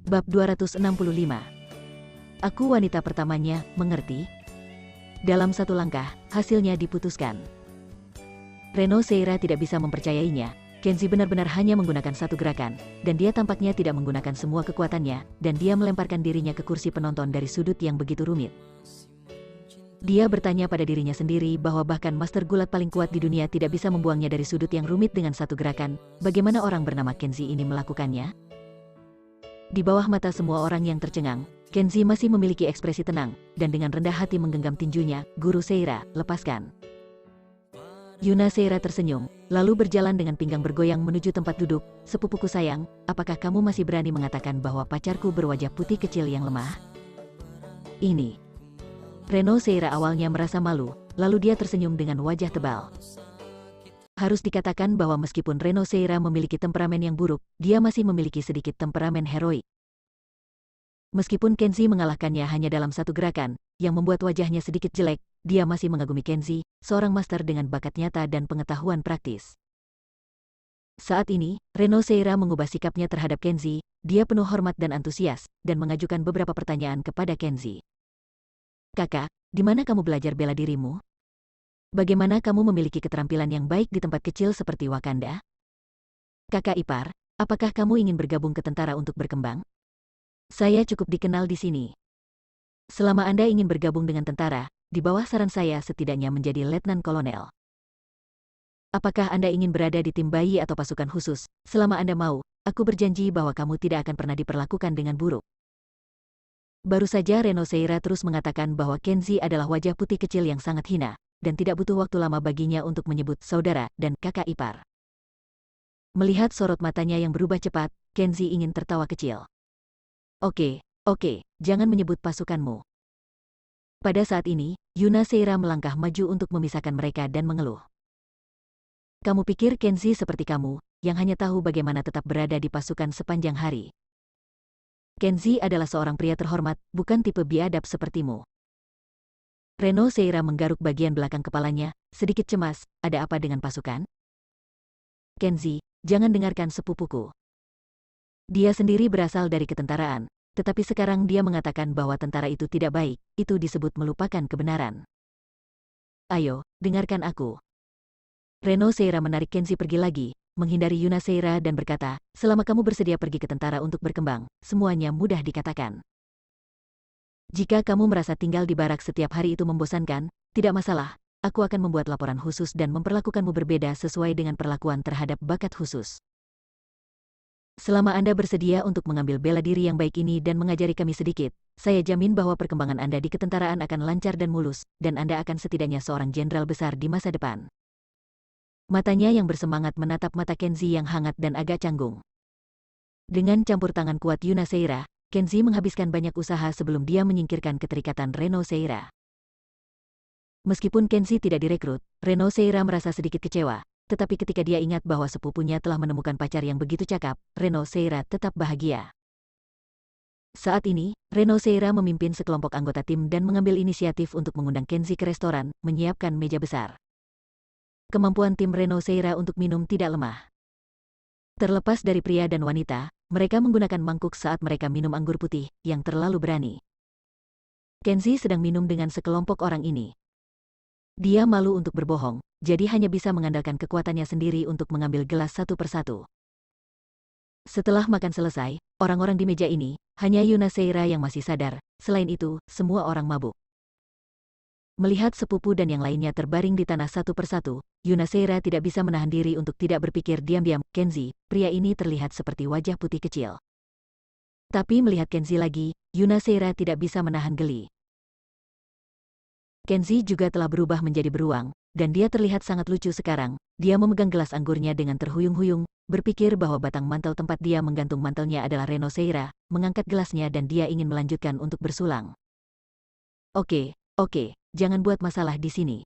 Bab 265. Aku wanita pertamanya, mengerti? Dalam satu langkah, hasilnya diputuskan. Reno Seira tidak bisa mempercayainya. Kenzie benar-benar hanya menggunakan satu gerakan, dan dia tampaknya tidak menggunakan semua kekuatannya, dan dia melemparkan dirinya ke kursi penonton dari sudut yang begitu rumit. Dia bertanya pada dirinya sendiri bahwa bahkan master gulat paling kuat di dunia tidak bisa membuangnya dari sudut yang rumit dengan satu gerakan. Bagaimana orang bernama Kenzie ini melakukannya? Di bawah mata semua orang yang tercengang, Kenzie masih memiliki ekspresi tenang, dan dengan rendah hati menggenggam tinjunya. Guru Seira, lepaskan. Yuna Seira tersenyum, lalu berjalan dengan pinggang bergoyang menuju tempat duduk. Sepupuku sayang, apakah kamu masih berani mengatakan bahwa pacarku berwajah putih kecil yang lemah? Ini. Reno Seira awalnya merasa malu, lalu dia tersenyum dengan wajah tebal. Harus dikatakan bahwa meskipun Reno Seira memiliki temperamen yang buruk, dia masih memiliki sedikit temperamen heroik. Meskipun Kenzie mengalahkannya hanya dalam satu gerakan, yang membuat wajahnya sedikit jelek, dia masih mengagumi Kenzie, seorang master dengan bakat nyata dan pengetahuan praktis. Saat ini, Reno Seira mengubah sikapnya terhadap Kenzie, dia penuh hormat dan antusias, dan mengajukan beberapa pertanyaan kepada Kenzie. Kakak, di mana kamu belajar bela dirimu? Bagaimana kamu memiliki keterampilan yang baik di tempat kecil seperti Wakanda? Kakak ipar, apakah kamu ingin bergabung ke tentara untuk berkembang? Saya cukup dikenal di sini. Selama Anda ingin bergabung dengan tentara, di bawah saran saya setidaknya menjadi letnan kolonel. Apakah Anda ingin berada di tim bayi atau pasukan khusus? Selama Anda mau, aku berjanji bahwa kamu tidak akan pernah diperlakukan dengan buruk. Baru saja Reno Seira terus mengatakan bahwa Kenzie adalah wajah putih kecil yang sangat hina, dan tidak butuh waktu lama baginya untuk menyebut saudara dan kakak ipar. Melihat sorot matanya yang berubah cepat, Kenzie ingin tertawa kecil. Oke, jangan menyebut pasukanmu. Pada saat ini, Yuna Seira melangkah maju untuk memisahkan mereka dan mengeluh. Kamu pikir Kenzie seperti kamu, yang hanya tahu bagaimana tetap berada di pasukan sepanjang hari. Kenzie adalah seorang pria terhormat, bukan tipe biadab sepertimu. Reno Seira menggaruk bagian belakang kepalanya, sedikit cemas. Ada apa dengan pasukan? Kenzie, jangan dengarkan sepupuku. Dia sendiri berasal dari ketentaraan, tetapi sekarang dia mengatakan bahwa tentara itu tidak baik, itu disebut melupakan kebenaran. Ayo, dengarkan aku. Reno Seira menarik Kenzie pergi lagi, menghindari Yuna Seira dan berkata, selama kamu bersedia pergi ke tentara untuk berkembang, semuanya mudah dikatakan. Jika kamu merasa tinggal di barak setiap hari itu membosankan, tidak masalah, aku akan membuat laporan khusus dan memperlakukanmu berbeda sesuai dengan perlakuan terhadap bakat khusus. Selama Anda bersedia untuk mengambil bela diri yang baik ini dan mengajari kami sedikit, saya jamin bahwa perkembangan Anda di ketentaraan akan lancar dan mulus, dan Anda akan setidaknya seorang jenderal besar di masa depan. Matanya yang bersemangat menatap mata Kenzie yang hangat dan agak canggung. Dengan campur tangan kuat Yuna Seira, Kenzie menghabiskan banyak usaha sebelum dia menyingkirkan keterikatan Reno Seira. Meskipun Kenzie tidak direkrut, Reno Seira merasa sedikit kecewa, tetapi ketika dia ingat bahwa sepupunya telah menemukan pacar yang begitu cakap, Reno Seira tetap bahagia. Saat ini, Reno Seira memimpin sekelompok anggota tim dan mengambil inisiatif untuk mengundang Kenzie ke restoran, menyiapkan meja besar. Kemampuan tim Reno Seira untuk minum tidak lemah. Terlepas dari pria dan wanita, mereka menggunakan mangkuk saat mereka minum anggur putih, yang terlalu berani. Kenzie sedang minum dengan sekelompok orang ini. Dia malu untuk berbohong, jadi hanya bisa mengandalkan kekuatannya sendiri untuk mengambil gelas satu persatu. Setelah makan selesai, orang-orang di meja ini, hanya Yuna Seira yang masih sadar, selain itu, semua orang mabuk. Melihat sepupu dan yang lainnya terbaring di tanah satu persatu, Yuna Seira tidak bisa menahan diri untuk tidak berpikir diam-diam, Kenzie, pria ini terlihat seperti wajah putih kecil. Tapi melihat Kenzie lagi, Yuna Seira tidak bisa menahan geli. Kenzie juga telah berubah menjadi beruang, dan dia terlihat sangat lucu sekarang. Dia memegang gelas anggurnya dengan terhuyung-huyung, berpikir bahwa batang mantel tempat dia menggantung mantelnya adalah Reno Seira, mengangkat gelasnya dan dia ingin melanjutkan untuk bersulang. Oke, jangan buat masalah di sini.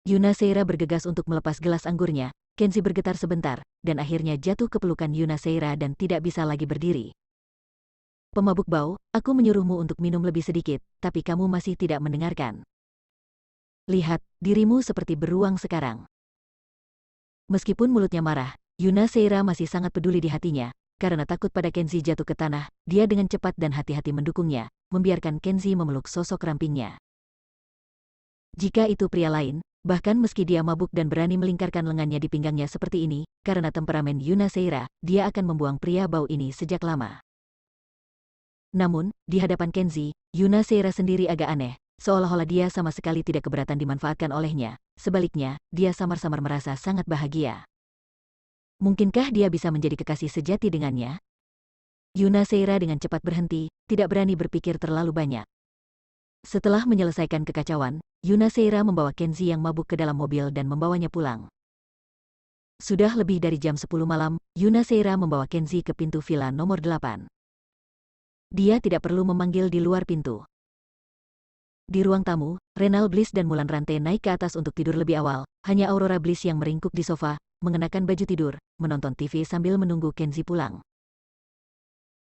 Yuna Seira bergegas untuk melepas gelas anggurnya. Kenzie bergetar sebentar, dan akhirnya jatuh ke pelukan Yuna Seira dan tidak bisa lagi berdiri. Pemabuk bau, aku menyuruhmu untuk minum lebih sedikit, tapi kamu masih tidak mendengarkan. Lihat, dirimu seperti beruang sekarang. Meskipun mulutnya marah, Yuna Seira masih sangat peduli di hatinya. Karena takut pada Kenzi jatuh ke tanah, dia dengan cepat dan hati-hati mendukungnya, membiarkan Kenzi memeluk sosok rampingnya. Jika itu pria lain, bahkan meski dia mabuk dan berani melingkarkan lengannya di pinggangnya seperti ini, karena temperamen Yuna Seira, dia akan membuang pria bau ini sejak lama. Namun, di hadapan Kenzi, Yuna Seira sendiri agak aneh, seolah-olah dia sama sekali tidak keberatan dimanfaatkan olehnya. Sebaliknya, dia samar-samar merasa sangat bahagia. Mungkinkah dia bisa menjadi kekasih sejati dengannya? Yuna Seira dengan cepat berhenti, tidak berani berpikir terlalu banyak. Setelah menyelesaikan kekacauan, Yuna Seira membawa Kenzi yang mabuk ke dalam mobil dan membawanya pulang. Sudah lebih dari jam 10 malam, Yuna Seira membawa Kenzi ke pintu villa nomor 8. Dia tidak perlu memanggil di luar pintu. Di ruang tamu, Renal Bliss dan Mulan Rante naik ke atas untuk tidur lebih awal. Hanya Aurora Bliss yang meringkuk di sofa, mengenakan baju tidur, menonton TV sambil menunggu Kenzi pulang.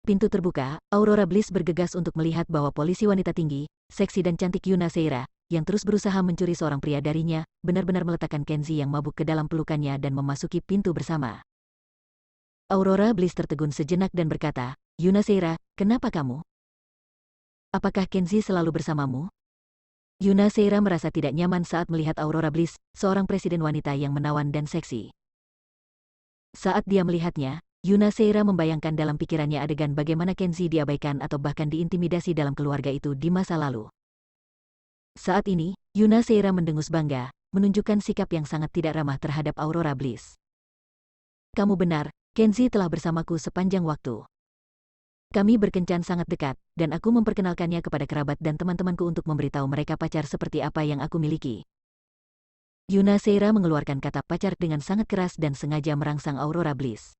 Pintu terbuka, Aurora Bliss bergegas untuk melihat bahwa polisi wanita tinggi, seksi dan cantik Yuna Seira, yang terus berusaha mencuri seorang pria darinya, benar-benar meletakkan Kenzi yang mabuk ke dalam pelukannya dan memasuki pintu bersama. Aurora Bliss tertegun sejenak dan berkata, "Yuna Seira, kenapa kamu? Apakah Kenzi selalu bersamamu?" Yuna Seira merasa tidak nyaman saat melihat Aurora Bliss, seorang presiden wanita yang menawan dan seksi. Saat dia melihatnya, Yuna Seira membayangkan dalam pikirannya adegan bagaimana Kenzi diabaikan atau bahkan diintimidasi dalam keluarga itu di masa lalu. Saat ini, Yuna Seira mendengus bangga, menunjukkan sikap yang sangat tidak ramah terhadap Aurora Bliss. "Kamu benar, Kenzi telah bersamaku sepanjang waktu. Kami berkencan sangat dekat, dan aku memperkenalkannya kepada kerabat dan teman-temanku untuk memberitahu mereka pacar seperti apa yang aku miliki." Yuna Seira mengeluarkan kata pacar dengan sangat keras dan sengaja merangsang Aurora Bliss.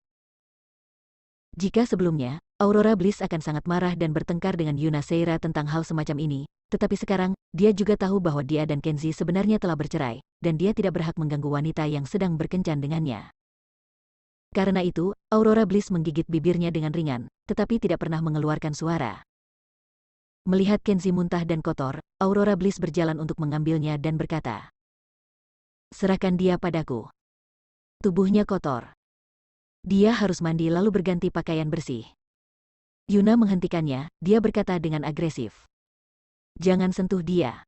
Jika sebelumnya, Aurora Bliss akan sangat marah dan bertengkar dengan Yuna Seira tentang hal semacam ini, tetapi sekarang, dia juga tahu bahwa dia dan Kenzi sebenarnya telah bercerai, dan dia tidak berhak mengganggu wanita yang sedang berkencan dengannya. Karena itu, Aurora Bliss menggigit bibirnya dengan ringan, tetapi tidak pernah mengeluarkan suara. Melihat Kenzi muntah dan kotor, Aurora Bliss berjalan untuk mengambilnya dan berkata, "Serahkan dia padaku. Tubuhnya kotor. Dia harus mandi lalu berganti pakaian bersih." Yuna menghentikannya, dia berkata dengan agresif, "Jangan sentuh dia.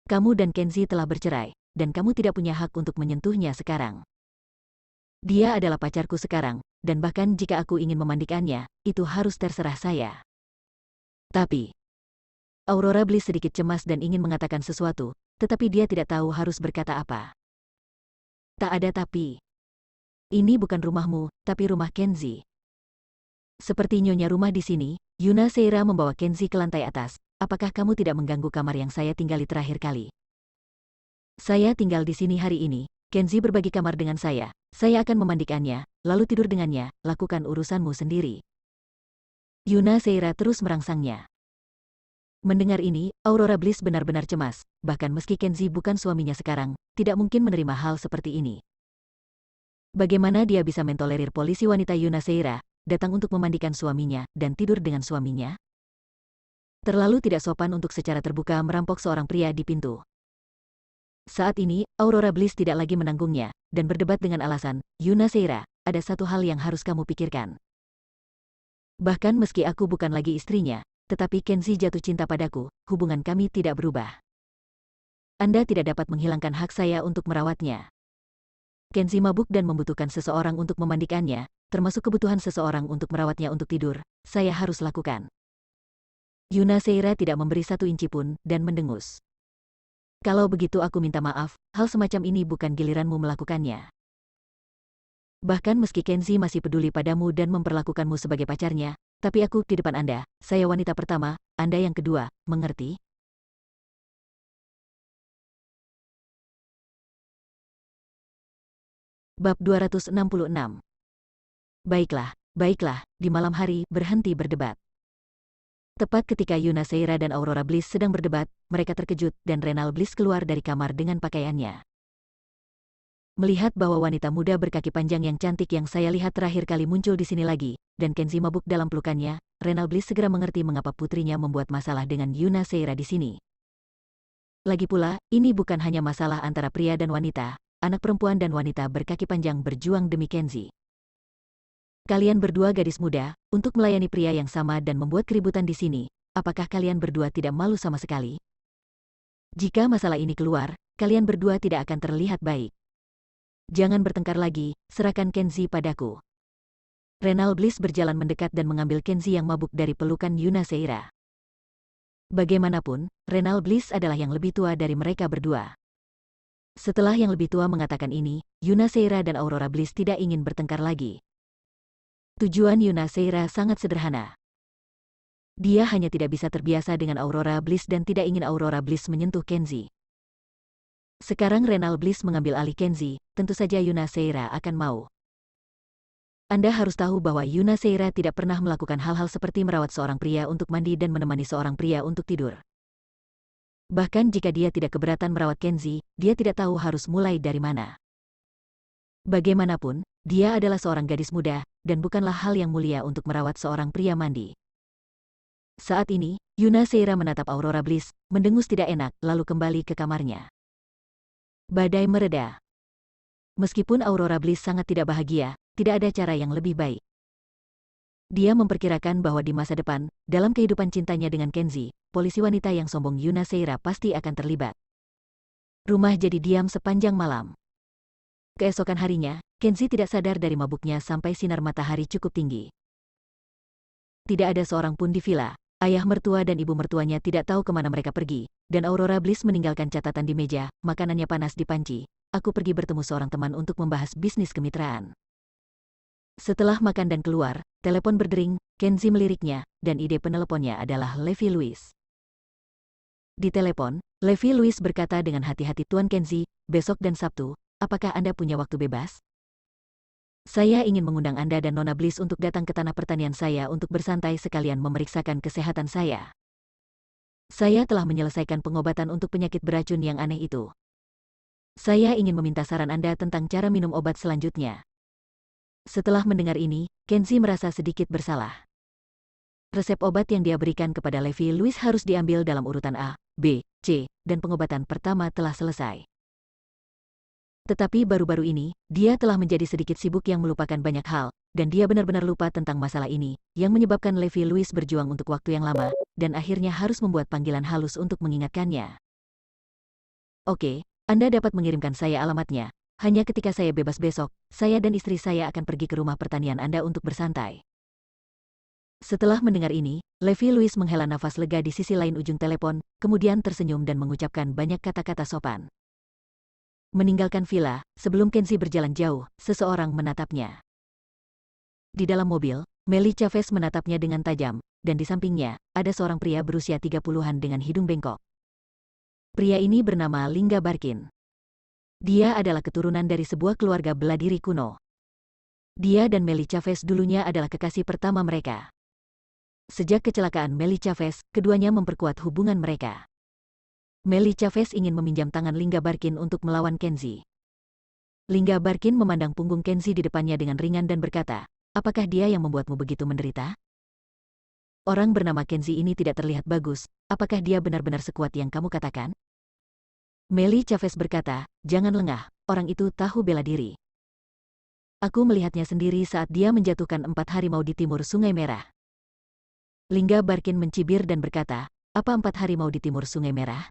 Kamu dan Kenzi telah bercerai, dan kamu tidak punya hak untuk menyentuhnya sekarang. Dia adalah pacarku sekarang, dan bahkan jika aku ingin memandikannya, itu harus terserah saya." Tapi, Aurora Bliss sedikit cemas dan ingin mengatakan sesuatu, tetapi dia tidak tahu harus berkata apa. "Tak ada tapi. Ini bukan rumahmu, tapi rumah Kenzi." Seperti nyonya rumah di sini, Yuna Seira membawa Kenzi ke lantai atas. "Apakah kamu tidak mengganggu kamar yang saya tinggali terakhir kali? Saya tinggal di sini hari ini, Kenzi berbagi kamar dengan saya akan memandikannya, lalu tidur dengannya, lakukan urusanmu sendiri." Yuna Seira terus merangsangnya. Mendengar ini, Aurora Bliss benar-benar cemas, bahkan meski Kenzi bukan suaminya sekarang, tidak mungkin menerima hal seperti ini. Bagaimana dia bisa mentolerir polisi wanita Yuna Seira, datang untuk memandikan suaminya, dan tidur dengan suaminya? Terlalu tidak sopan untuk secara terbuka merampok seorang pria di pintu. Saat ini, Aurora Bliss tidak lagi menanggungnya, dan berdebat dengan alasan, "Yuna Seira, ada satu hal yang harus kamu pikirkan. Bahkan meski aku bukan lagi istrinya, tetapi Kenzi jatuh cinta padaku, hubungan kami tidak berubah. Anda tidak dapat menghilangkan hak saya untuk merawatnya. Kenzi mabuk dan membutuhkan seseorang untuk memandikannya, termasuk kebutuhan seseorang untuk merawatnya untuk tidur, saya harus lakukan." Yuna Seira tidak memberi satu inci pun, dan mendengus. "Kalau begitu aku minta maaf, hal semacam ini bukan giliranmu melakukannya. Bahkan meski Kenzi masih peduli padamu dan memperlakukanmu sebagai pacarnya, tapi aku di depan Anda, saya wanita pertama, Anda yang kedua, mengerti?" Bab 266. Baiklah, baiklah, di malam hari, berhenti berdebat. Tepat ketika Yuna Seira dan Aurora Bliss sedang berdebat, mereka terkejut dan Renal Bliss keluar dari kamar dengan pakaiannya. Melihat bahwa wanita muda berkaki panjang yang cantik yang saya lihat terakhir kali muncul di sini lagi, dan Kenzi mabuk dalam pelukannya, Renal Bliss segera mengerti mengapa putrinya membuat masalah dengan Yuna Seira di sini. Lagi pula, ini bukan hanya masalah antara pria dan wanita, anak perempuan dan wanita berkaki panjang berjuang demi Kenzi. Kalian berdua gadis muda, untuk melayani pria yang sama dan membuat keributan di sini, apakah kalian berdua tidak malu sama sekali? Jika masalah ini keluar, kalian berdua tidak akan terlihat baik. Jangan bertengkar lagi, serahkan Kenzi padaku. Renal Bliss berjalan mendekat dan mengambil Kenzi yang mabuk dari pelukan Yuna Seira. Bagaimanapun, Renal Bliss adalah yang lebih tua dari mereka berdua. Setelah yang lebih tua mengatakan ini, Yuna Seira dan Aurora Bliss tidak ingin bertengkar lagi. Tujuan Yuna Seira sangat sederhana. Dia hanya tidak bisa terbiasa dengan Aurora Bliss dan tidak ingin Aurora Bliss menyentuh Kenzi. Sekarang Renal Bliss mengambil alih Kenzi, tentu saja Yuna Seira akan mau. Anda harus tahu bahwa Yuna Seira tidak pernah melakukan hal-hal seperti merawat seorang pria untuk mandi dan menemani seorang pria untuk tidur. Bahkan jika dia tidak keberatan merawat Kenzi, dia tidak tahu harus mulai dari mana. Bagaimanapun, dia adalah seorang gadis muda, dan bukanlah hal yang mulia untuk merawat seorang pria mandi. Saat ini, Yuna Seira menatap Aurora Bliss, mendengus tidak enak, lalu kembali ke kamarnya. Badai mereda. Meskipun Aurora Bliss sangat tidak bahagia, tidak ada cara yang lebih baik. Dia memperkirakan bahwa di masa depan, dalam kehidupan cintanya dengan Kenzi, polisi wanita yang sombong Yuna Seira pasti akan terlibat. Rumah jadi diam sepanjang malam. Keesokan harinya, Kenzi tidak sadar dari mabuknya sampai sinar matahari cukup tinggi. Tidak ada seorang pun di villa. Ayah mertua dan ibu mertuanya tidak tahu kemana mereka pergi, dan Aurora Bliss meninggalkan catatan di meja, makanannya panas di panci. Aku pergi bertemu seorang teman untuk membahas bisnis kemitraan. Setelah makan dan keluar, telepon berdering, Kenzi meliriknya, dan ide peneleponnya adalah Levi Louis. Di telepon, Levi Louis berkata dengan hati-hati, Tuan Kenzi, besok dan Sabtu, apakah Anda punya waktu bebas? Saya ingin mengundang Anda dan Nona Bliss untuk datang ke tanah pertanian saya untuk bersantai sekalian memeriksakan kesehatan saya. Saya telah menyelesaikan pengobatan untuk penyakit beracun yang aneh itu. Saya ingin meminta saran Anda tentang cara minum obat selanjutnya. Setelah mendengar ini, Kenzi merasa sedikit bersalah. Resep obat yang dia berikan kepada Levi Louis harus diambil dalam urutan A, B, C, dan pengobatan pertama telah selesai. Tetapi baru-baru ini, dia telah menjadi sedikit sibuk yang melupakan banyak hal, dan dia benar-benar lupa tentang masalah ini, yang menyebabkan Levi Louis berjuang untuk waktu yang lama, dan akhirnya harus membuat panggilan halus untuk mengingatkannya. Oke, Anda dapat mengirimkan saya alamatnya. Hanya ketika saya bebas besok, saya dan istri saya akan pergi ke rumah pertanian Anda untuk bersantai. Setelah mendengar ini, Levi Louis menghela nafas lega di sisi lain ujung telepon, kemudian tersenyum dan mengucapkan banyak kata-kata sopan. Meninggalkan villa, sebelum Kenzi berjalan jauh, seseorang menatapnya. Di dalam mobil, Melly Chavez menatapnya dengan tajam, dan di sampingnya, ada seorang pria berusia 30-an dengan hidung bengkok. Pria ini bernama Lingga Barkin. Dia adalah keturunan dari sebuah keluarga bela diri kuno. Dia dan Melly Chavez dulunya adalah kekasih pertama mereka. Sejak kecelakaan Melly Chavez, keduanya memperkuat hubungan mereka. Melly Chavez ingin meminjam tangan Lingga Barkin untuk melawan Kenzi. Lingga Barkin memandang punggung Kenzi di depannya dengan ringan dan berkata, apakah dia yang membuatmu begitu menderita? Orang bernama Kenzi ini tidak terlihat bagus, apakah dia benar-benar sekuat yang kamu katakan? Melly Chavez berkata, jangan lengah, orang itu tahu bela diri. Aku melihatnya sendiri saat dia menjatuhkan 4 harimau di timur Sungai Merah. Lingga Barkin mencibir dan berkata, apa 4 harimau di timur Sungai Merah?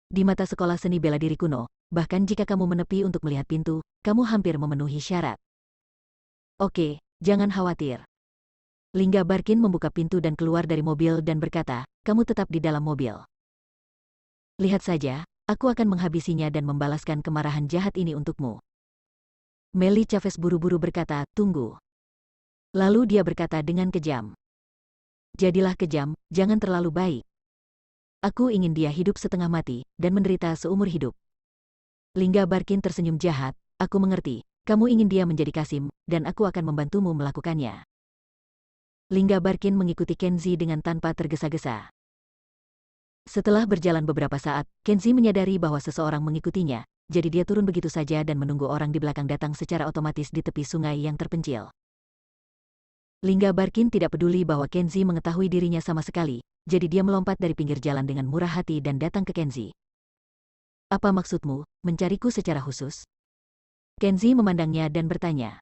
Di mata sekolah seni bela diri kuno, bahkan jika kamu menepi untuk melihat pintu, kamu hampir memenuhi syarat. Oke, jangan khawatir. Lingga Barkin membuka pintu dan keluar dari mobil dan berkata, kamu tetap di dalam mobil. Lihat saja, aku akan menghabisinya dan membalaskan kemarahan jahat ini untukmu. Melly Chavez buru-buru berkata, tunggu. Lalu dia berkata dengan kejam. Jadilah kejam, jangan terlalu baik. Aku ingin dia hidup setengah mati, dan menderita seumur hidup. Lingga Barkin tersenyum jahat, aku mengerti, kamu ingin dia menjadi Kasim, dan aku akan membantumu melakukannya. Lingga Barkin mengikuti Kenzi dengan tanpa tergesa-gesa. Setelah berjalan beberapa saat, Kenzi menyadari bahwa seseorang mengikutinya, jadi dia turun begitu saja dan menunggu orang di belakang datang secara otomatis di tepi sungai yang terpencil. Lingga Barkin tidak peduli bahwa Kenzi mengetahui dirinya sama sekali, jadi dia melompat dari pinggir jalan dengan murah hati dan datang ke Kenzi. "Apa maksudmu, mencariku secara khusus?" Kenzi memandangnya dan bertanya.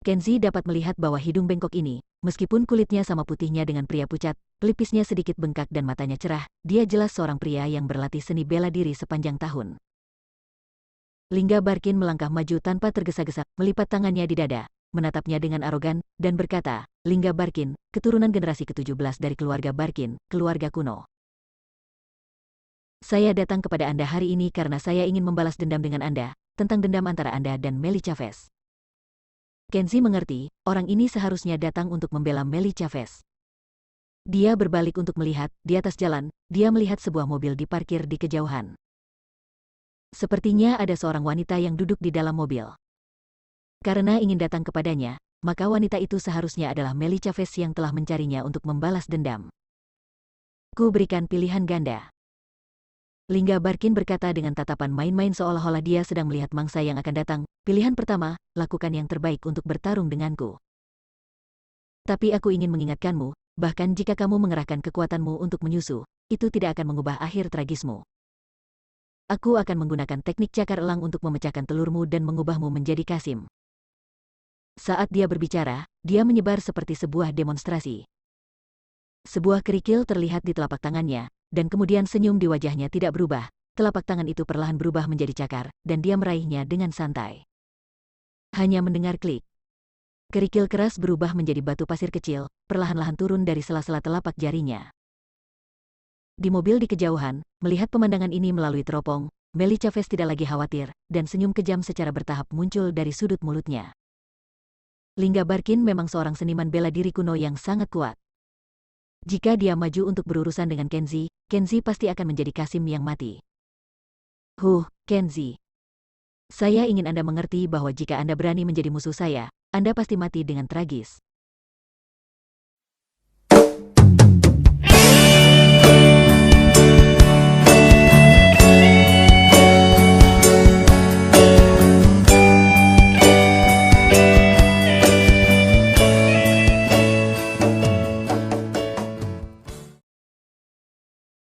Kenzi dapat melihat bahwa hidung bengkok ini, meskipun kulitnya sama putihnya dengan pria pucat, pelipisnya sedikit bengkak dan matanya cerah, dia jelas seorang pria yang berlatih seni bela diri sepanjang tahun. Lingga Barkin melangkah maju tanpa tergesa-gesa, melipat tangannya di dada, menatapnya dengan arogan, dan berkata, "Lingga Barkin, keturunan generasi ke-17 dari keluarga Barkin, keluarga kuno. Saya datang kepada Anda hari ini karena saya ingin membalas dendam dengan Anda, tentang dendam antara Anda dan Meli Chavez." Kenzi mengerti, orang ini seharusnya datang untuk membela Meli Chavez. Dia berbalik untuk melihat, di atas jalan, dia melihat sebuah mobil diparkir di kejauhan. Sepertinya ada seorang wanita yang duduk di dalam mobil. Karena ingin datang kepadanya, maka wanita itu seharusnya adalah Meli Chavez yang telah mencarinya untuk membalas dendam. "Ku berikan pilihan ganda." Lingga Barkin berkata dengan tatapan main-main seolah-olah dia sedang melihat mangsa yang akan datang. "Pilihan pertama, lakukan yang terbaik untuk bertarung denganku. Tapi aku ingin mengingatkanmu, bahkan jika kamu mengerahkan kekuatanmu untuk menyusu, itu tidak akan mengubah akhir tragismu. Aku akan menggunakan teknik cakar elang untuk memecahkan telurmu dan mengubahmu menjadi Kasim." Saat dia berbicara, dia menyebar seperti sebuah demonstrasi. Sebuah kerikil terlihat di telapak tangannya, dan kemudian senyum di wajahnya tidak berubah. Telapak tangan itu perlahan berubah menjadi cakar, dan dia meraihnya dengan santai. Hanya mendengar klik. Kerikil keras berubah menjadi batu pasir kecil, perlahan-lahan turun dari sela-sela telapak jarinya. Di mobil di kejauhan, melihat pemandangan ini melalui teropong, Meli Chavez tidak lagi khawatir, dan senyum kejam secara bertahap muncul dari sudut mulutnya. Lingga Barkin memang seorang seniman bela diri kuno yang sangat kuat. Jika dia maju untuk berurusan dengan Kenzi, Kenzi pasti akan menjadi Kasim yang mati. Kenzi. Saya ingin Anda mengerti bahwa jika Anda berani menjadi musuh saya, Anda pasti mati dengan tragis.